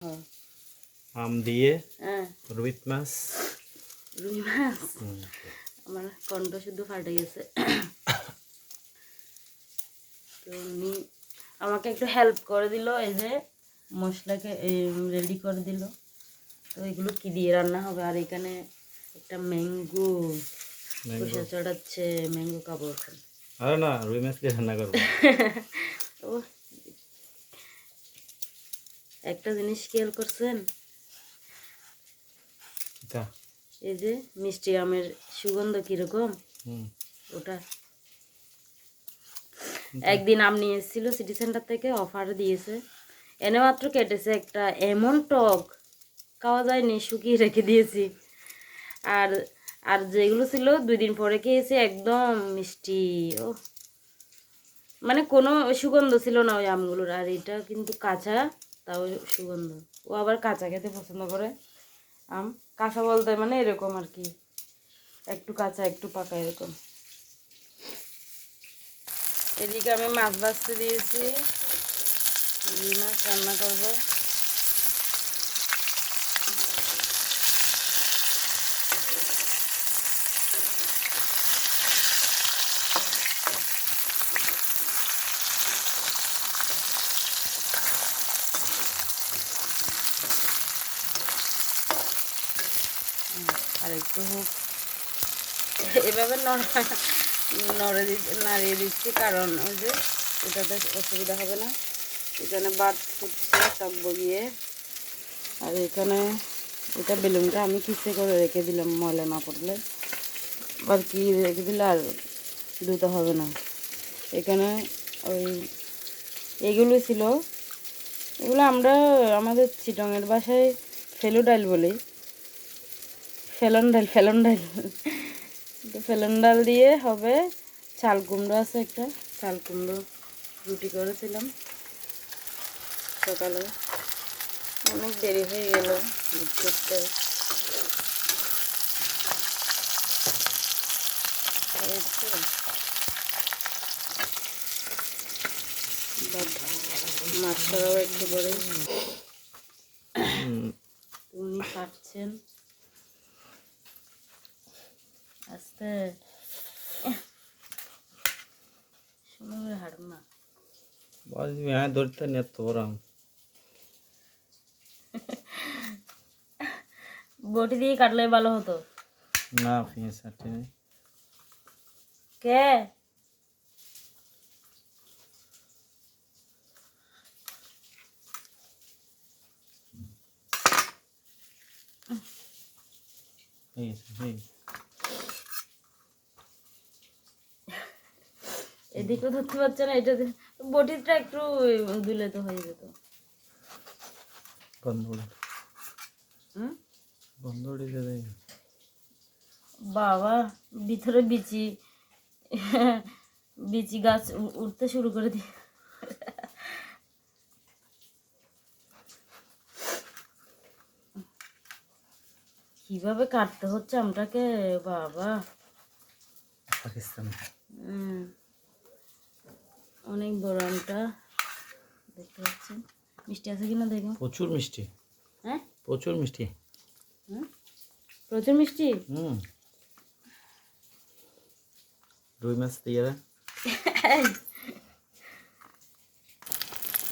হ্যাঁ আম দিয়ে হ্যাঁ রুই মাছ। রুই মাছ আমার কণ্ঠ শুদ্ধ ফাটে গেছে। তো উনি আমাকে একটু হেল্প করে দিল, এই যে মশলাকে রেডি করে দিল। তো এগুলো কি দিয়ে রান্না হবে, আর এখানে একটা ম্যাঙ্গো খোসা চড়াচ্ছে, ম্যাঙ্গো খাবো এখন। আরে না, রুই মাছ দিয়ে রান্না করবো। ও একটা জিনিস খেয়াল করছেন, এই যে মিষ্টি আমের সুগন্ধ কিরকম, ওটা একদিন আম নিয়ে এসেছিল সিটি সেন্টার থেকে, অফার দিয়েছে, এনে মাত্র কেটেছে একটা, এমন টক খাওয়া যায়নি, শুকিয়ে রেখে দিয়েছি। আর আর যেগুলো ছিল 2 দিন পরে খেয়েছি, একদম মিষ্টি। ও মানে কোনো সুগন্ধ ছিল না ওই আমগুলোর। আর এটা কিন্তু কাঁচা, তাও সুগন্ধ। ও আবার কাঁচা খেতে পছন্দ করে। আম কাঁচা বলতে মানে এরকম আর কি, একটু কাঁচা একটু পাকা এরকম। এদিকে আমি মাছ ভাজতে দিয়েছি, রুই মাছ রান্না করবো। আর একটু হোক, এভাবে নাড়িয়ে দিচ্ছি, কারণ ওই যে এটাতে অসুবিধা হবে না। এখানে ভাত ফুটছে টক বগিয়ে, আর এখানে এটা বেলুনটা আমি কিসে করে রেখে দিলাম, ময়লা না পড়লে আর কি রেখে দিলে আর ধুতে হবে না। এখানে ওই এগুলো ছিল, এগুলো আমরা আমাদের চিটংয়ের বাসায় ফেলু ডাল বলি, ফেলন ডাল তো ফেলন ডাল দিয়ে হবে। চাল কুমড়ো আছে একটা, চাল কুমড়ো রুটি করেছিলাম সকালে, অনেক দেরি হয়ে গেল করতে। মাছটাও একটু করে উনি কাটছেন আস্তে, সময় হাঁটব না। ধরতে নিয়ে তো বড় বটি দিয়ে কাটলে ভালো হতো না, পেঁয়াজ কাটতে কে। এদিকে ধরতে পারছে না, এটা বটিটা একটু দিলে তো হয়ে যেত। বন্ধ উঠে দেয় বাবা, ভিতরে বিচি বিচি গাছ উঠতে শুরু করে দিয়ে, কিভাবে কাটতে হচ্ছে আমটাকে বাবা। পাকিস্তান অনেক বড় আমটা, দেখতে পাচ্ছেন। মিষ্টি আছে কিনা দেখুন, প্রচুর মিষ্টি। হ্যাঁ প্রচুর মিষ্টি। প্রচুর মিষ্টি। রুই মাছ দিয়ে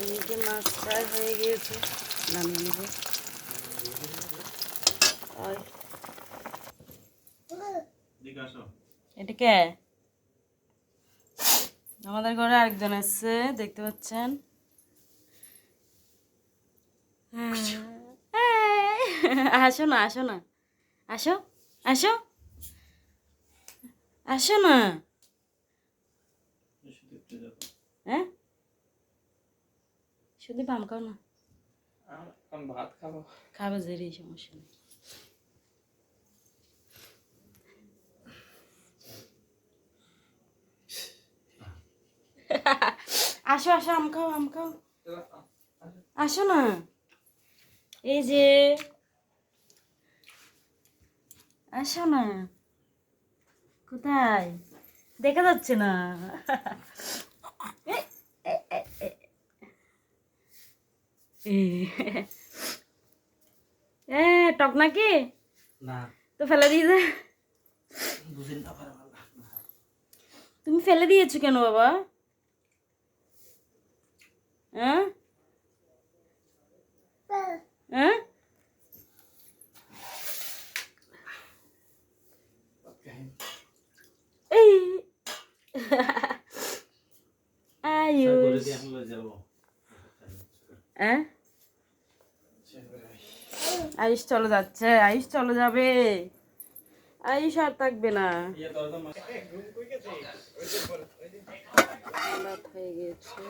এদিকে মাছ ফ্রাই হয়ে গিয়েছে, নামিয়ে নেব। এটা কে? আমাদের ঘরে আরেকজন এসছে, দেখতে পাচ্ছেন। আসো না, আসো না, আসো আসো আসো না। হ্যাঁ শুধু পাম খাও না, ভাত খাবো, খাবে জেরি, সমস্যা নেই। আসো আসো, আম খাও, আম খাও, আসো না। এই যে আসো না, কোথায় দেখা যাচ্ছে না। টক নাকি? না তো ফেলে দিয়ে যা। বুঝিন না পারে ভালো তুমি ফেলে দিয়েছো কেন বাবা? হ্যাঁ হ্যাঁ এই আয়ুষ হ্যাঁ আয়ুষ চলে যাচ্ছে, আয়ুষ চলে যাবে, আয়ুষ আর থাকবে না। রাত হয়ে গেছে।